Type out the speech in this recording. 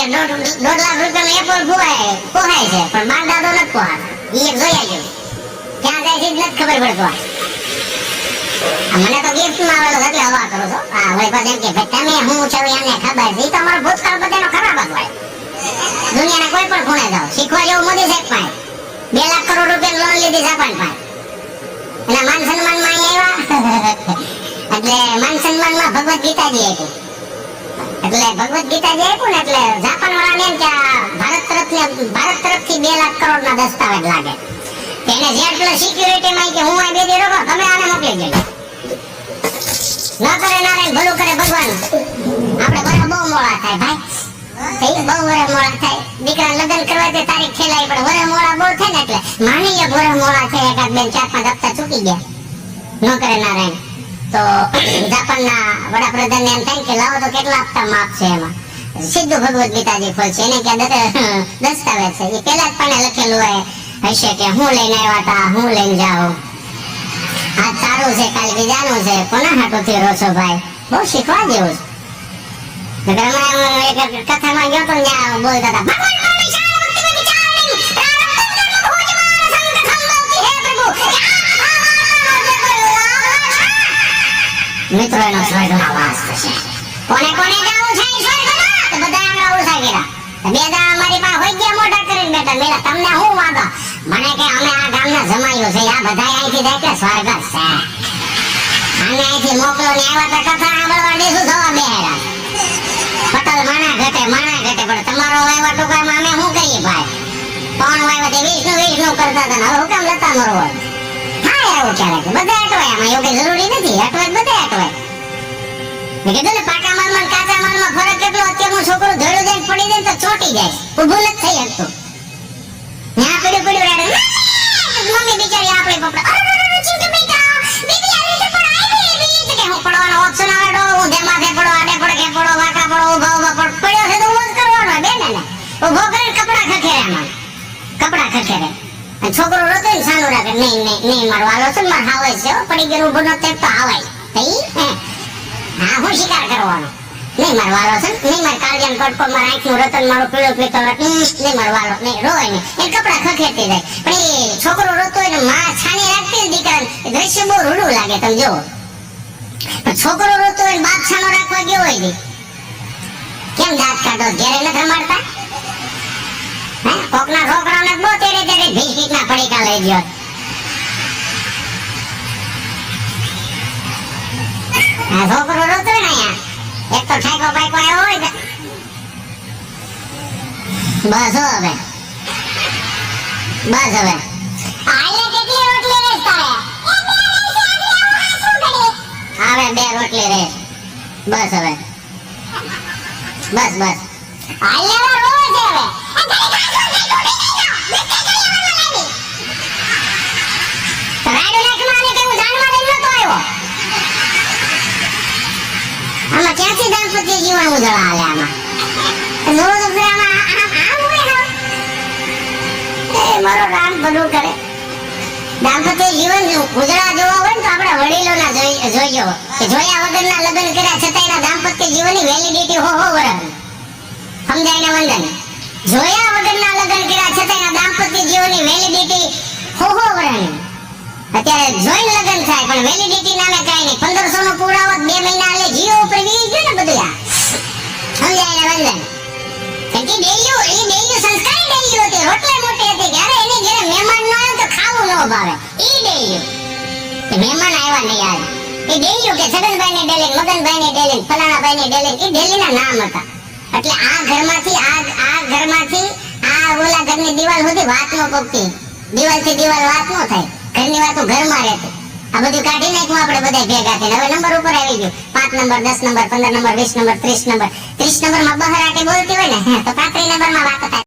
1.5 લાખ રૂપિયાનો એપલ પોહાય છે પણ બાર દાદો નથી પોહાતો. એ એક જોયા જેવું ક્યાં જાય છે નથી ખબર પડતો. મને તો ગિફ્ટ માં આવેલો એટલે હવા કરો છો. હા વળી પાછા એમ કે તમે હું છું એને ખબર છે. તો અમારો ભૂતકાળ બધાનો ખરાબ જ હોય. દુનિયાના કોઈ પણ ખૂણે જાઓ શીખવા જેવું મોદી સાહેબ પાસે 2 લાખ કરોડ રૂપિયા લોન લીધી જાપાન પાસે. એના માન સન્માન માં આવ્યા એટલે માન સન્માન માં ભગવદ ગીતાજી આપ્યું. એટલે ભગવદ ગીતાજી આપ્યું ને એટલે જાપાન વાળાને એમ કે ભારત તરફથી 2 લાખ કરોડ ના દસ્તાવેજ લાગે. એને Z+ સિક્યુરિટી માં કે હું આ બે દી રોકો તમે આને મોકલી દેજો. ન કરે નારાયણ ભલું કરે ભગવાન. આપણે બરાબર બહુ મોડા થાય ભાઈ. બહુ વરસ મોડા થાય. દીકરા લગ્ન કરવા તે તારીખ ખેલાઈ પણ વરસ મોડા બહુ થાય ને એટલે માનીએ વરસ મોડા થાય. એકાદ બેન 4-5 હપ્તા ચૂકી ગયા. ન કરે નારાયણ તો જાપાનના વડાપ્રધાનને એમ થાય કે લાવો તો કેટલા હપ્તા માફ છે એમાં. સીધું ભગવદ ગીતાજી ખોલશે એને કે દસ્તાવેજ છે એ પેલા જ પાને લખેલું હોય હશે કે હું લઈને આવ્યા હતા હું લઈને જાઉં. આ તારું છે કાલ બીજાનું છે કોના હાટુથી રોશો ભાઈ. બહુ શીખવા જેવું છે. એક કથામાં ગયો તો ત્યાં બોલતા હતા મિત્રો એનો સ્વર્ગમાં વાસ થશે. કોને કોને જાવું છે સ્વર્ગમાં તો બધા આંગળા ઉછા કર્યા. બે દા અમારી પાસે હોય ગયા મોટા કરીને બેઠા મેલા તમને હું વાંધો. મને કે અમે આ ગામના જમાયો છે આ બધા અહીંથી જાય કે સ્વર્ગ છે. આને અહીંથી મોકલો ને આવ્યા તો કથા સાંભળવા દેશું થવા બેહેરા. પટલ માણા ઘટે પણ તમારો વાયવા ટુકામાં અમે શું કરીએ ભાઈ. કોણ વાયવા તે વિષ્ણુ કરતા હતા હવે હુકમ લતા મરવો. હા એવું ક્યારેક બધા અટવાય આમાં એવું કઈ જરૂરી નથી. અટવાય બધા અટવાય. મેં કીધું ને પાકા માલમાં કાચા માલમાં ફરક કેટલો. અત્યારનું છોકરું ધોળું જાય પડી જાય તો ચોટી જાય ઊભું નથી થઈ શકતું. ત્યાં પડ્યું રાડે મમ્મી બિચારી આપણે પકડો ચીંટુ બેટા બેબી આવી તો પણ આવી બેબી કે હું પડવાનો ઓપ્શન આવેડો હું ધેમાથે પડો આડે પડકે પડો વાકા પડો ઊભા પડ્યો છે તો ઊભો જ કરવાનો બેન ને ઊભો કરીને કપડા ખખેરે અને છોકરો રોતો ને સાનું રાખે નહીં મારો વાલો છે માર હાવે છે પડી ગયો ઊભો ન થાય તો આવાય થઈ હા હું શિકાર કરવાનો નહીં માર વાલો છે નહીં માર કાળજાન કટકો માર આંખનું રતન મારો પીળો પીતો નહીં માર વાલો નહીં રોય ને એ કપડા ખખેરતી જાય. પણ એ છોકરો રોતો હોય ને માં છાની રાખતી ને દીકરાને દ્રશ્ય બહુ રૂડું લાગે તમે જોવો. પણ છોકરો રોતો હોય બાપ છાનો રાખવા ગયો હોય ને કેમ દાંત કાઢો ઘેરે નથી રમાડતા. કોકના છોકરાઓને બહુ તેરે ભીસ્કીટના પડીકા લઈ ગયો. આ છોકરો રોતો હોય ને અહીંયા એક તો ઠાકો પાકો આવ્યો હોય ને બસ હવે આલે કેટલી રોટલી રેસ તારે આવે 2 રોટલી રેસ બસ હવે બસ આલે રોજ હવે આમાં ક્યાંથી દાંપત્ય જીવન ઉજળા હાલે આમાં મારો રામ ભલું કરે. દાંપત્ય જીવન ઉજળા જોવા હોય ને તો આપણા વડીલોના જોયો કે જોયા વગરના લગ્ન કર્યા છતાં એના દાંપત્ય જીવનની વેલિડિટી હો વર્ષ સમજાય ને વંદન. જોયા વગરના લગ્ન કર્યા છતાં એના દાંપત્ય જીવનની વેલિડિટી હો વર્ષ. અત્યારે જોઈન લગ્ન થાય પણ વેલિડિટી નામે કાઈ નહીં. 1500 નો પુરાવો 2 મહિના આલે જીઓ ઉપર વી ગયો ને બધું સમજાય ને વંદન. કે ડેલ્યુ સંસ્કારી ડેલ્યુ હતી રોટલે મોટી હતી કે અરે એની ઘરે મહેમાન ન આવે તો ખાવું ન ભાવે. ઈ ડેલ્યુ કે મહેમાન આવ્યા નહીં આજ એ ડેલ્યુ કે છગનભાઈ ને ડેલિંગ મગનભાઈ ને ડેલિંગ ફલાણાભાઈ ને ડેલિંગ એ ડેલીના નામ હતા. એટલે આ ઘરમાંથી આ ઓલા ઘરની દિવાલ સુધી વાત ન પોગતી. દિવાલથી દિવાલ વાત ન થાય. ઘરની વાતો ઘરમાં રહેતી. આ બધું કાઢી નાખ્યું આપણે બધા ભેગા થઈને. હવે નંબર ઉપર આવી ગયું 5 number 10 number 15 number 20 number 30 number 30 નંબરમાં બહાર આટે બોલતી હોય ને તો 35 નંબરમાં વાત થાય.